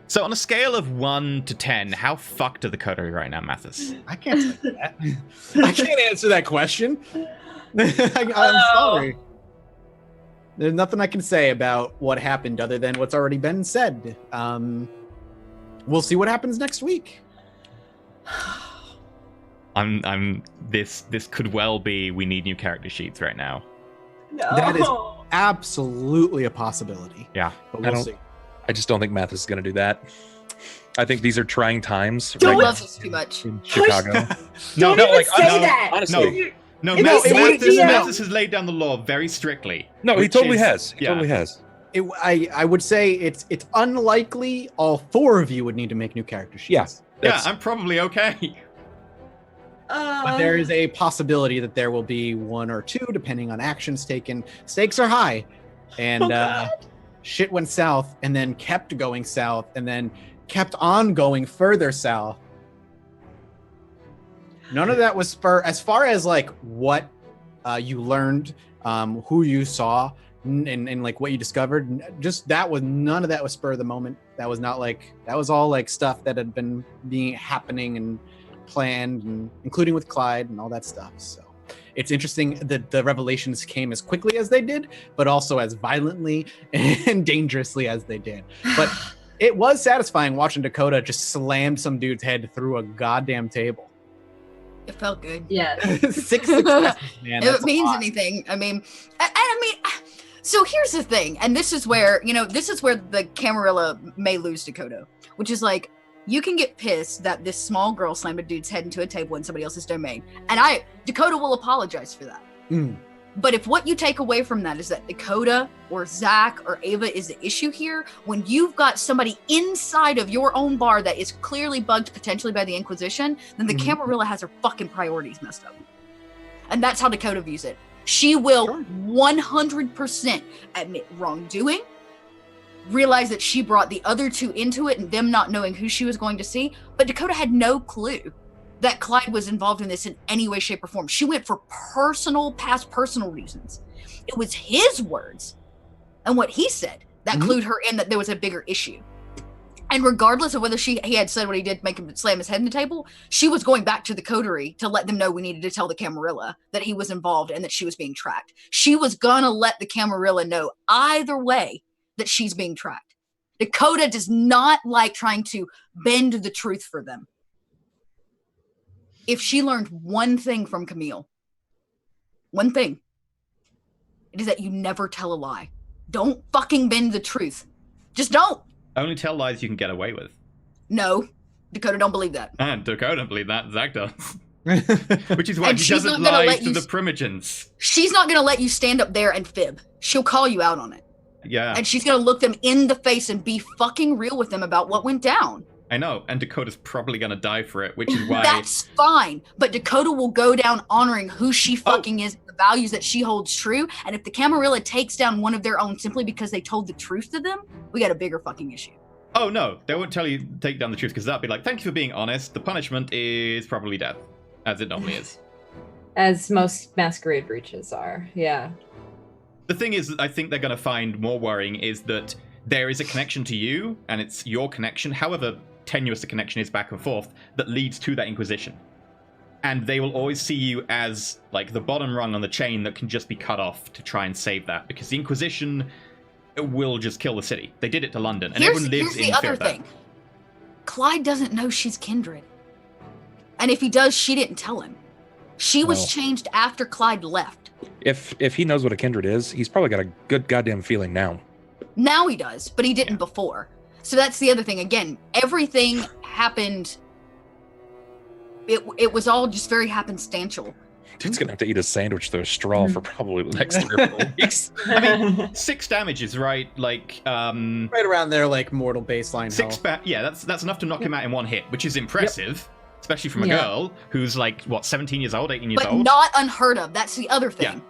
So on a scale of 1 to 10, how fucked are the coterie right now, Mathis? I can't say that. I can't answer that question. I'm sorry. There's nothing I can say about what happened other than what's already been said. We'll see what happens next week. This could well be we need new character sheets right now. No. That is absolutely a possibility. Yeah. But we'll see. I just don't think Mathis is going to do that. I think these are trying times. Don't right love now this too much. in Chicago. Don't even say that. Honestly. No, If you say GM Mathis has laid down the law very strictly. No, he totally has. He totally has. I would say it's unlikely all four of you would need to make new character sheets. Yes. Yeah, I'm probably okay. But there is a possibility that there will be one or two, depending on actions taken. Stakes are high. And shit went south and then kept going south and then kept on going further south. None of that was as far as like what you learned, who you saw, and like what you discovered. Just none of that was spur of the moment. That was not like, that was all like stuff that had been happening and planned, and including with Clyde and all that stuff. So it's interesting that the revelations came as quickly as they did, but also as violently and dangerously as they did. But it was satisfying watching Dakota just slam some dude's head through a goddamn table. It felt good. Yeah. 6 successes, man. If it means anything, I mean, so here's the thing, and this is where the Camarilla may lose Dakota, which is like, you can get pissed that this small girl slammed a dude's head into a table in somebody else's domain, and Dakota will apologize for that. But if what you take away from that is that Dakota or Zach or Ava is the issue here, when you've got somebody inside of your own bar that is clearly bugged potentially by the Inquisition, then the Camarilla has her fucking priorities messed up. And that's how Dakota views it. She will 100% admit wrongdoing, realize that she brought the other two into it and them not knowing who she was going to see, but Dakota had no clue that Clyde was involved in this in any way, shape, or form. She went for past personal reasons. It was his words and what he said that clued her in that there was a bigger issue. And regardless of whether he had said what he did, make him slam his head in the table, she was going back to the coterie to let them know we needed to tell the Camarilla that he was involved and that she was being tracked. She was gonna let the Camarilla know either way that she's being tracked. Dakota does not like trying to bend the truth for them. If she learned one thing from Camille, one thing, it is that you never tell a lie. Don't fucking bend the truth. Just don't. Only tell lies you can get away with. No, Dakota don't believe that. And Dakota don't believe that. Zach does. Which is why And he she's doesn't not gonna lie let to you the Primogens. She's not going to let you stand up there and fib. She'll call you out on it. Yeah. And she's going to look them in the face and be fucking real with them about what went down. I know, and Dakota's probably gonna die for it, which is why... That's fine, but Dakota will go down honoring who she fucking is, the values that she holds true, and if the Camarilla takes down one of their own simply because they told the truth to them, we got a bigger fucking issue. Oh no, they won't tell you take down the truth, because that'd be like, thank you for being honest, the punishment is probably death, as it normally is. As most Masquerade breaches are, yeah. The thing is, I think they're gonna find more worrying is that there is a connection to you, and it's your connection, however tenuous the connection is back and forth, that leads to that Inquisition. And they will always see you as like the bottom rung on the chain that can just be cut off to try and save that, because the Inquisition will just kill the city. They did it to London, and everyone lives in fear of that. Clyde doesn't know she's kindred. And if he does, she didn't tell him. She was changed after Clyde left. If he knows what a kindred is, he's probably got a good goddamn feeling now. Now he does, but he didn't before. So that's the other thing. Again, everything happened. It was all just very happenstantial. Dude's gonna have to eat a sandwich through a straw for probably the next 3 or 4 weeks. I mean, 6 damages, right? Like, right around there, like mortal baseline. 6 yeah, that's enough to knock him out in one hit, which is impressive, especially from a girl who's like, what, 17 years old, 18 years old? But not unheard of. That's the other thing.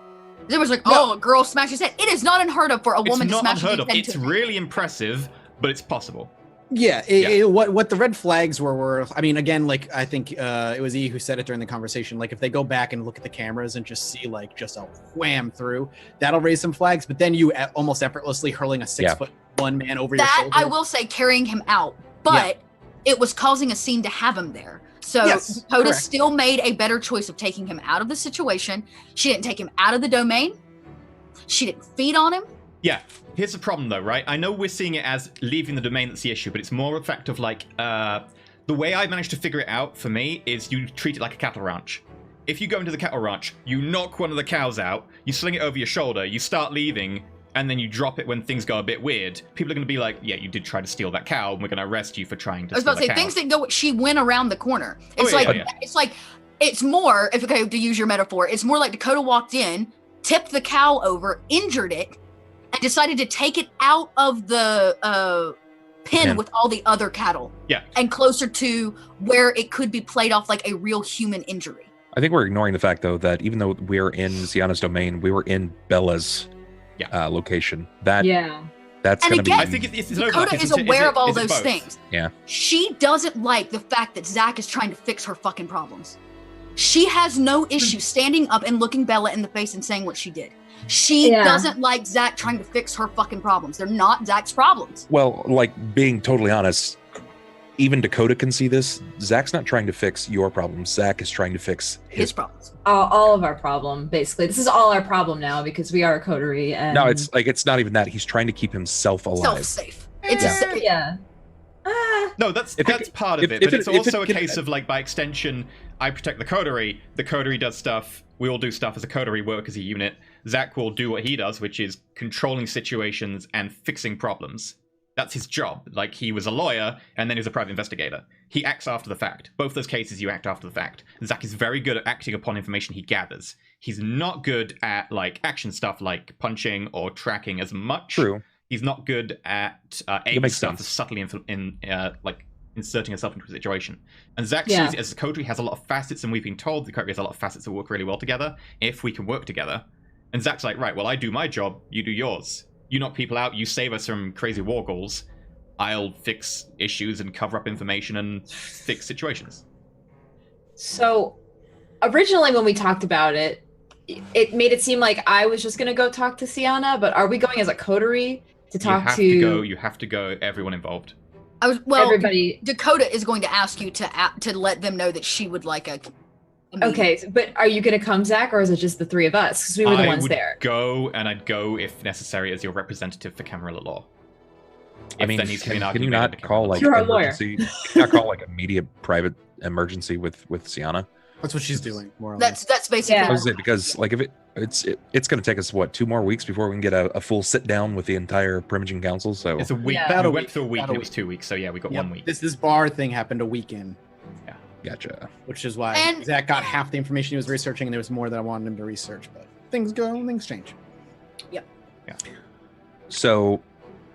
There was like, a girl smashed his head. It is not unheard of for a woman to smash his head. It's really impressive, but it's possible. Yeah, what the red flags were, I mean, again, like, I think it was E who said it during the conversation, like, if they go back and look at the cameras and just see, like, just a wham through, that'll raise some flags, but then you almost effortlessly hurling a 6'1" man over your shoulder. I will say, carrying him out but it was causing a scene to have him there. So Yes, Dakota correct. still made a better choice of taking him out of the situation. She didn't take him out of the domain. She didn't feed on him. Yeah. Here's the problem, though, right? I know we're seeing it as leaving the domain that's the issue, but it's more a fact of like the way I managed to figure it out for me is you treat it like a cattle ranch. If you go into the cattle ranch, you knock one of the cows out, you sling it over your shoulder, you start leaving, and then you drop it when things go a bit weird. People are going to be like, yeah, you did try to steal that cow, and we're going to arrest you for trying to I was steal about to say that cow. things didn't go. She went around the corner. Oh, It's yeah, like yeah. it's like it's more. If okay, to use your metaphor, it's more like Dakota walked in, tipped the cow over, injured it, and decided to take it out of the pen Pen. with all the other cattle. Yeah. And closer to where it could be played off like a real human injury. I think we're ignoring the fact, though, that even though we're in Sienna's domain, we were in Bella's location. That's And going to be. again, I think it's an Dakota overlap, is isn't it? aware of all Is it those both? things. Yeah. She doesn't like the fact that Zach is trying to fix her fucking problems. She has no issue standing up and looking Bella in the face and saying what she did. She doesn't like Zach trying to fix her fucking problems. They're not Zach's problems. Well, like, being totally honest, even Dakota can see this. Zach's not trying to fix your problems. Zach is trying to fix His problems. All of our problem, basically. This is all our problem now because we are a coterie. And No, it's like it's not even that. He's trying to keep himself alive. Self-safe. It's a safe. yeah. No, that's If it- part of if- it, if but it- it's if it also a can- case of like by extension, I protect the coterie does stuff, we all do stuff as a coterie, work as a unit. Zach will do what he does, which is controlling situations and fixing problems. That's his job. Like, he was a lawyer and then he was a private investigator. He acts after the fact. Both those cases, you act after the fact. Zach is very good at acting upon information he gathers. He's not good at like action stuff like punching or tracking as much. True. He's not good at It aim makes stuff sense. as subtly like inserting herself into a situation. And Zach Yeah. sees it as the coterie has a lot of facets, and we've been told the coterie has a lot of facets that work really well together if we can work together. And Zach's like, right, well, I do my job, you do yours. You knock people out, you save us from crazy war goals. I'll fix issues and cover up information and fix situations. So originally when we talked about it, it made it seem like I was just going to go talk to Sienna, but are we going as a coterie to talk You have to go, everyone involved. everybody? Dakota is going to ask you to let them know that she would like a meeting. Okay, but are you going to come, Zach, or is it just the three of us? Because we were the I ones would there. go, and I'd go if necessary as your representative for Camarilla Law. I If mean, there needs to be an can you argument not made to call Camarilla like You're our lawyer. emergency? Can you not call like immediate private emergency with Sienna? That's what she's doing, more or less. That's basically Yeah. I was saying, because like if it's going to take us what 2 more weeks before we can get a full sit down with the entire Primaging Council. So It's a week. Yeah. About We a went week. through a week, About and a it was 2 weeks. So yeah, we got Yep. 1 week. This bar thing happened a week in, gotcha. which is why And- Zach got half the information he was researching, and there was more that I wanted him to research. But things change. So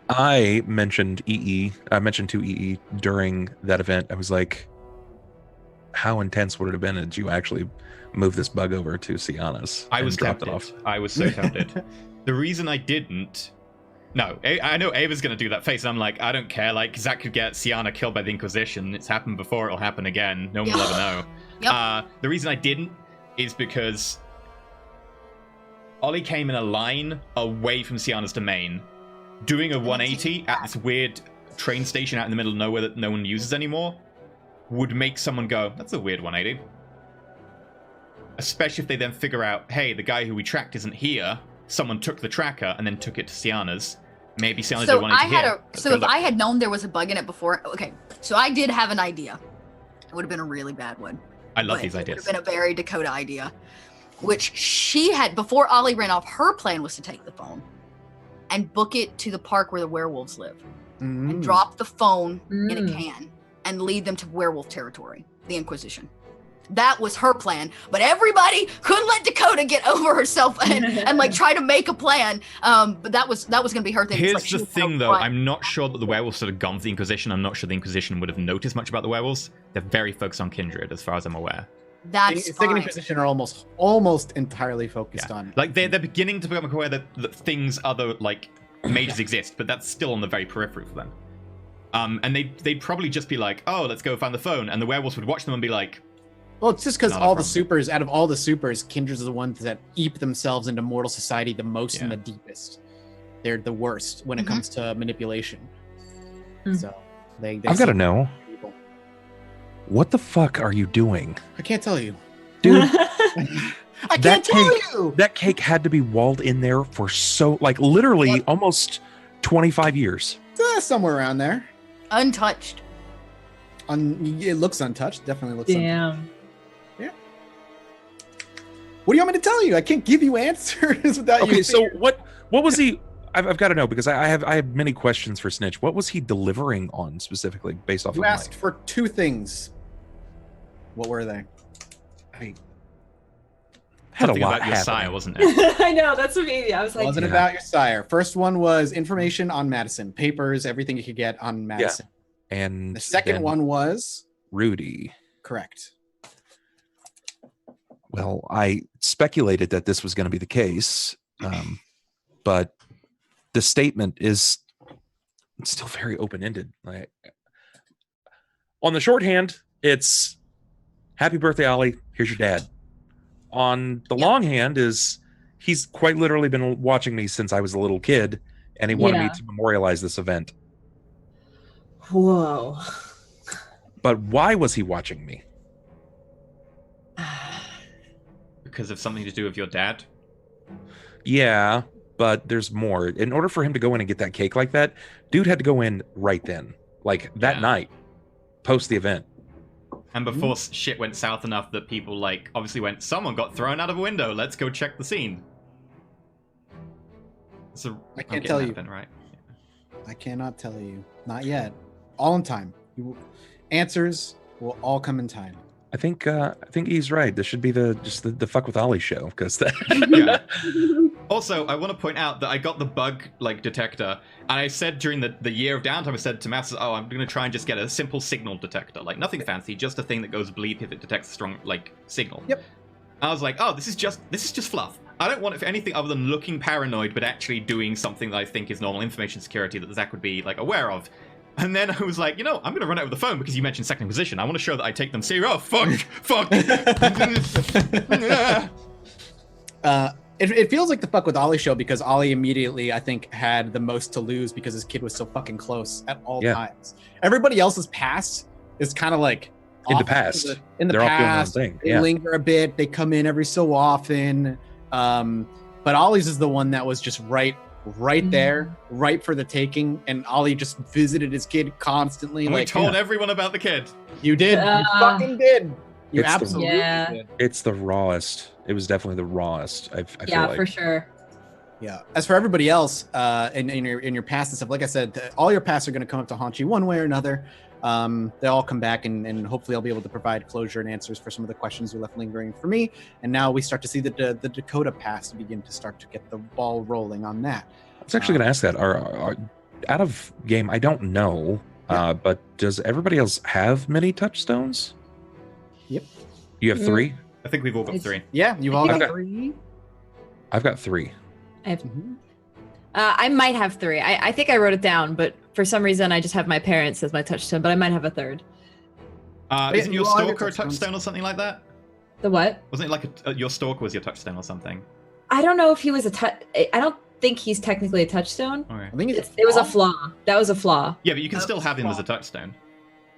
I mentioned EE. I mentioned to EE during that event. I was like, how intense would it have been if you actually move this bug over to Sienna's? I and was dropped tempted. it off? I was so tempted. The reason I didn't. No, I know Ava's going to do that face. And I'm like, I don't care. Like, Zach could get Sienna killed by the Inquisition. It's happened before. It'll happen again. No one will ever know. Yep. The reason I didn't is because Ollie came in a line away from Sienna's domain, doing a 180 at this weird train station out in the middle of nowhere that no one uses anymore, would make someone go, that's a weird 180. Especially if they then figure out, hey, the guy who we tracked isn't here. Someone took the tracker and then took it to Sienna's. Maybe Sienna did So 180 here. Let's go if look. I had known there was a bug in it before, okay. So I did have an idea. It would have been a really bad one. I love but these It ideas. would have been a very Dakota idea, which she had before Ollie ran off. Her plan was to take the phone and book it to the park where the werewolves live, and drop the phone in a can and lead them to werewolf territory, the Inquisition. That was her plan, but everybody couldn't let Dakota get over herself and like try to make a plan. But that was gonna be her thing. It's Here's like she the was gonna thing, though. run. I'm not sure that the werewolves sort of gone for the Inquisition. I'm not sure the Inquisition would have noticed much about the werewolves. They're very focused on Kindred, as far as I'm aware. That's The second fine. Inquisition are almost entirely focused on. Like, they're beginning to become aware that things, other, like, mages exist, but that's still on the very periphery for them. And they'd probably just be like, oh, let's go find the phone. And the werewolves would watch them and be like, Well, it's just because Not a all the problem. supers, out of all the supers, Kindreds are the ones that eep themselves into mortal society the most and Yeah. the deepest. They're the worst when it Mhm. comes to manipulation. Mm. So They I've got to seem know, people. what the fuck are you doing? I can't tell you. Dude, I That can't tell cake- you. that cake had to be walled in there for literally What? almost 25 years. Somewhere around there. Untouched. It looks untouched. Definitely looks untouched. Damn. What do you want me to tell you? I can't give you answers without you. Okay, so what was he? I've got to know because I have many questions for Snitch. What was he delivering on specifically based off You of asked for two things. What were they? I had Something a lot about your happening. sire, wasn't it? I know, that's what made me. I was like, Wasn't Yeah. about your sire. First one was information on Madison, papers, everything you could get on Madison. And The second then one was Rudy. correct. Well, I speculated that this was going to be the case, but the statement is still very open-ended. Like, on the shorthand, it's "Happy birthday, Ollie. Here's your dad." On the Yeah. longhand is he's quite literally been watching me since I was a little kid, and he wanted me Yeah. to memorialize this event. whoa. But why was he watching me? Because of something to do with your dad. Yeah, but there's more. In order for him to go in and get that cake like that, dude had to go in right then, like that Yeah. night, post the event. And before shit went south enough that people, like, obviously went, someone got thrown out of a window, let's go check the scene. So, I I'm can't getting tell that you. bit right. I cannot tell you. Not yet. All in time. Answers will all come in time. I think he's right. This should be just the fuck with Ollie show because that. Yeah. Also, I want to point out that I got the bug detector, and I said during the year of downtime, I said to Master, "Oh, I'm gonna try and just get a simple signal detector, like nothing fancy, just a thing that goes bleep if it detects a strong signal." Yep. I was like, "Oh, this is just fluff. I don't want it for anything other than looking paranoid, but actually doing something that I think is normal information security that Zach would be aware of." And then I was like, I'm going to run it over the phone because you mentioned second position. I want to show that I take them seriously. Oh, fuck. It feels like the fuck with Ollie show because Ollie immediately, I think, had the most to lose because his kid was so fucking close at all Yeah. times. Everybody else's past is kind of like In the off past. In the They're all doing their own past, thing, they yeah. linger a bit. They come in every so often. But Ollie's is the one that was just right there, right for the taking. And Ollie just visited his kid constantly. And we like, told everyone about the kid. you did. You fucking did. You It's the- absolutely Yeah. did. It's the rawest. It was definitely the rawest. I feel Yeah, like. for sure. Yeah. As for everybody else, in your past and stuff, like I said, all your pasts are going to come up to haunt you one way or another. They all come back, and hopefully I'll be able to provide closure and answers for some of the questions you left lingering for me. And now we start to see the Dakota pass begin to start to get the ball rolling on that. I was actually going to ask that. Are out of game? I don't know. Yeah. But does everybody else have many touchstones? Yep. You have 3. I think we've all got It's- 3. Yeah, you've all I got think- 3. I've got 3. I might have 3. I think I wrote it down, but for some reason I just have my parents as my touchstone, but I might have a third. Isn't your you all have your stalker a touchstones. touchstone or something like that? The what? Wasn't it like your stalker was your touchstone or something? I don't know if he was a touch. I don't think he's technically a touchstone. Okay. I think It was a flaw. That was a flaw. Yeah, but you can Oh, still have him as a flaw. touchstone.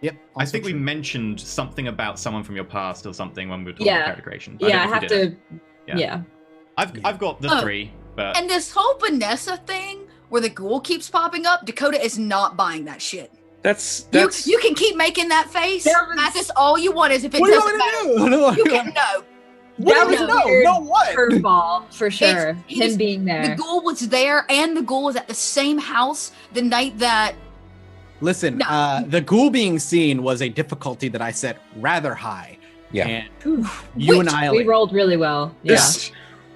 Yep. I also think we true. mentioned something about someone from your past or something when we were talking Yeah. about character creation. Yeah, I don't know if have we did it. to. Yeah. I've got the Oh. 3, but And this whole Vanessa thing where the ghoul keeps popping up, Dakota is not buying that shit. That's You can keep making that face. That was- That's all you want is if it What do you doesn't want matter. me to do? You can know. What That do you was know? a weird No, what? Curveball for sure. he's- Him being The there. ghoul was there, and the ghoul was at the same house the night that. Listen, No. the ghoul being seen was a difficulty that I set rather high. Yeah. And Oof. you Which and I, We rolled really well. Yeah.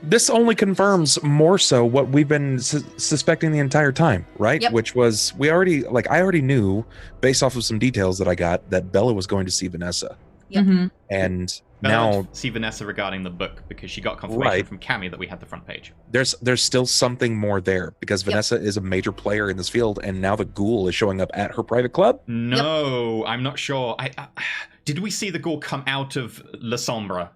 This only confirms more so what we've been suspecting the entire time, right? Yep. Which was I already knew based off of some details that I got that Bella was going to see Vanessa, Yep. Mhm. and Bella went now to see Vanessa regarding the book because she got confirmation Right. from Cammy that we had the front page. there's still something more there because Yep. Vanessa is a major player in this field, and now the ghoul is showing up at her private club. No, I'm not sure. Did we see the ghoul come out of La Sombra?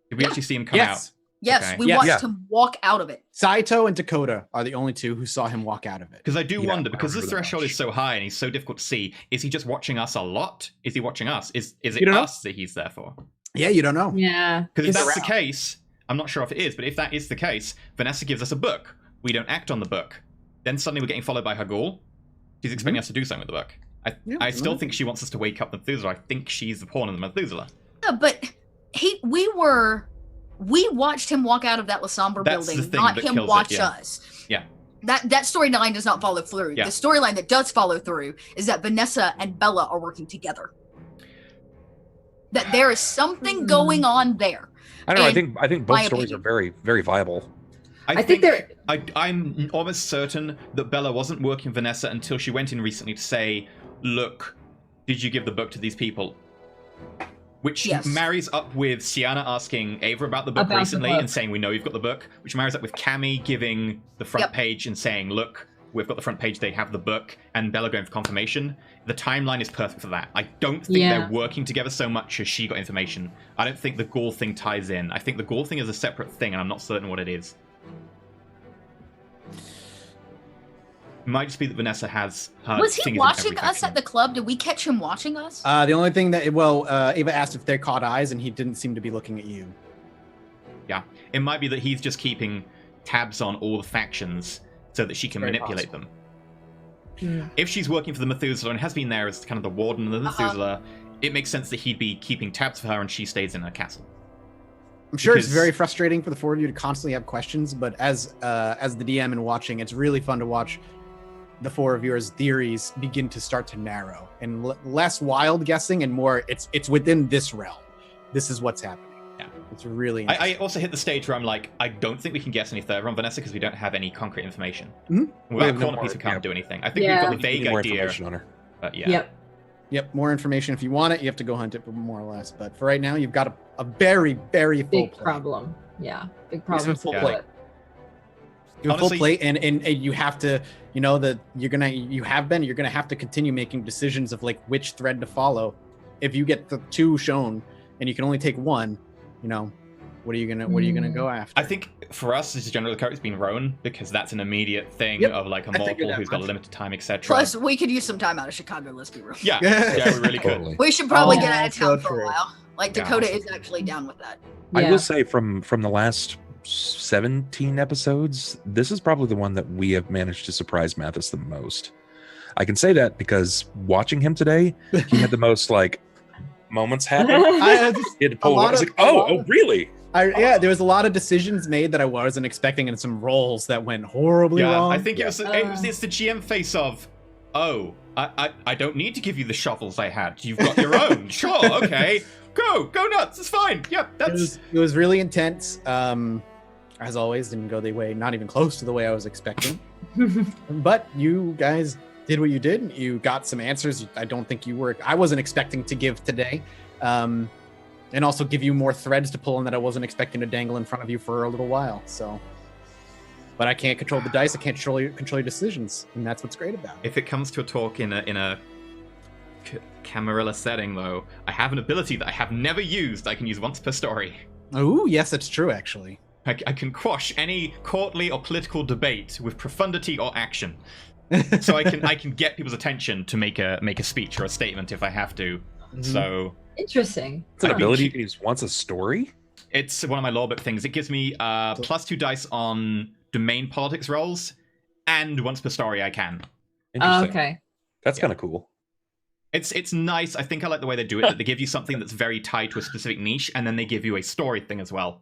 Did we Yeah. actually see him come out? yes, Yes, Okay. we Yeah. watched him walk out of it. Saito and Dakota are the only two who saw him walk out of it. Because I do Yeah, wonder, I because the remember that threshold much. is so high and he's so difficult to see, is he just watching us a lot? Is he watching us? Is You it don't know? us that he's there for? Yeah, you don't know. Yeah. Because if He's that's the around. case, I'm not sure if it is, but if that is the case, Vanessa gives us a book. We don't act on the book. Then suddenly we're getting followed by her ghoul. She's expecting us to do something with the book. Yeah, I still right. think she wants us to wake up the Methuselah. I think she's the pawn in the Methuselah. Yeah, but we watched him walk out of that La Sombra That's the building, thing not that him kills it, watch yeah. us. Yeah. That storyline does not follow through. Yeah. The storyline that does follow through is that Vanessa and Bella are working together. That there is something going on there. I don't know. And I think both my stories opinion. are very, very viable. I think they're. I'm almost certain that Bella wasn't working with Vanessa until she went in recently to say, look, did you give the book to these people? Which Yes. marries up with Sienna asking Ava about the book About the recently book. and saying, we know you've got the book. Which marries up with Cammy giving the front Yep. page and saying, look, we've got the front page, they have the book. And Bella going for confirmation. The timeline is perfect for that. I don't think Yeah. they're working together so much as she got information. I don't think the Gaul thing ties in. I think the Gaul thing is a separate thing and I'm not certain what it is. It might just be that Vanessa has her Was he fingers in watching every us faction. at the club? Did we catch him watching us? The only thing that, Ava asked if they caught eyes, and he didn't seem to be looking at you. Yeah, it might be that he's just keeping tabs on all the factions so that she can Very manipulate possible. Hmm. If she's working for the Methuselah and has been there as kind of the warden of the Uh-huh. Methuselah, it makes sense that he'd be keeping tabs for her and she stays in her castle. I'm sure it's Because- very frustrating for the four of you to constantly have questions, but as the DM and watching, it's really fun to watch the four of yours theories begin to start to narrow and less wild guessing and more it's within this realm. This is what's happening. Yeah. It's really I interesting. also hit the stage where I'm like, I don't think we can guess any further on Vanessa because we don't have any concrete information. Mhm. Without We a have no corner piece, more- we can't yeah. do anything. I think Yeah. we've got We the need vague more idea, information on her. but yeah. Yep. Yep, more information. If you want it, you have to go hunt it, more or less. But for right now, you've got a very, very full Big plate. problem. Yeah. Big It's problem. a full Yeah. plate. You have a full Honestly- plate, and you have to, that you're gonna have to continue making decisions of like which thread to follow. If you get the two shown and you can only take one, what are you gonna go after? I think for us, this is generally the character's been Rowan because that's an immediate thing Yep, of like a I figured mortal that who's got a much. limited time, etc. Plus, we could use some time out of Chicago. Let's be real. yeah, yeah, we really could. Totally. We should probably Oh, get out of so town for true. a while. Like Yeah, Dakota so is actually down with that. I Yeah. will say from the last 17 episodes, this is probably the one that we have managed to surprise Mathis the most. I can say that because watching him today, he had the most like moments happen. He had to pull lot away. I was of- like, a lot oh, of- really? There was a lot of decisions made that I wasn't expecting, and some rolls that went horribly Yeah, wrong. I think it's the GM face of, oh, I don't need to give you the shovels I had. You've got your own. Sure, okay. Go nuts. It's fine. Yep, that's. It was really intense. As always, didn't go the way, not even close to the way I was expecting. But you guys did what you did. You got some answers. I wasn't expecting to give today. And also give you more threads to pull in that I wasn't expecting to dangle in front of you for a little while. So, but I can't control the dice. I can't control your decisions, and that's what's great about it. If it comes to a talk in a Camarilla setting, though, I have an ability that I have never used. I can use once per story. Oh, yes, that's true. Actually, I can quash any courtly or political debate with profundity or action. So I can get people's attention to make a speech or a statement if I have to. So Interesting. It's an I think ability she- you can use once a story. it's one of my law book things. It gives me +2 dice on domain politics rolls, and once per story I can. Oh, Interesting. okay. That's Yeah. kind of cool. It's nice. I think I like the way they do it. That they give you something that's very tied to a specific niche, and then they give you a story thing as well.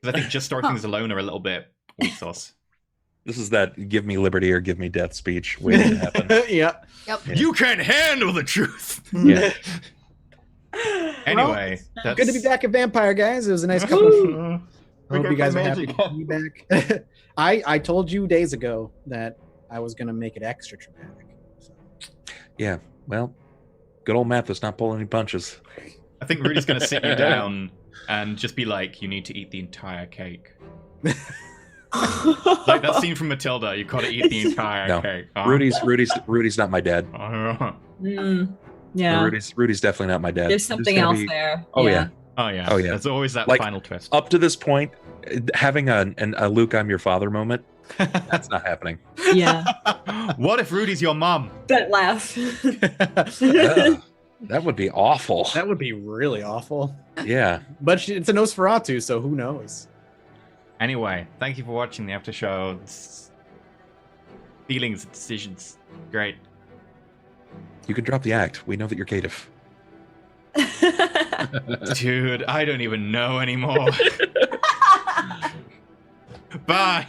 Because I think just story things alone are a little bit weak sauce. This is that "give me liberty or give me death" speech waiting to happen. yeah. Yep. Yeah. You can handle the truth. Yeah. Anyway, that's Good to be back at Vampire, guys. It was a nice couple. I hope you guys are happy to be back. I told you days ago that I was gonna make it extra dramatic. So. Yeah. Well, good old Mathis not pulling any punches. I think Rudy's going to sit you down and just be like, "You need to eat the entire cake." Like that scene from Matilda. You've got to eat the entire No. cake. Rudy's not my dad. Yeah. Rudy's definitely not my dad. There's something gonna else be- there. Oh yeah. Oh yeah. Oh, yeah. There's always that Like, final twist. Up to this point, having a Luke, I'm your father having a Luke, I'm your father moment, that's not happening. Yeah. What if Rudy's your mom? That laugh. Ugh, that would be awful. That would be really awful. Yeah. But it's a Nosferatu, so who knows? Anyway, thank you for watching the after show. Feelings, decisions, great. You can drop the act. We know that you're caitiff. Dude, I don't even know anymore. Bye.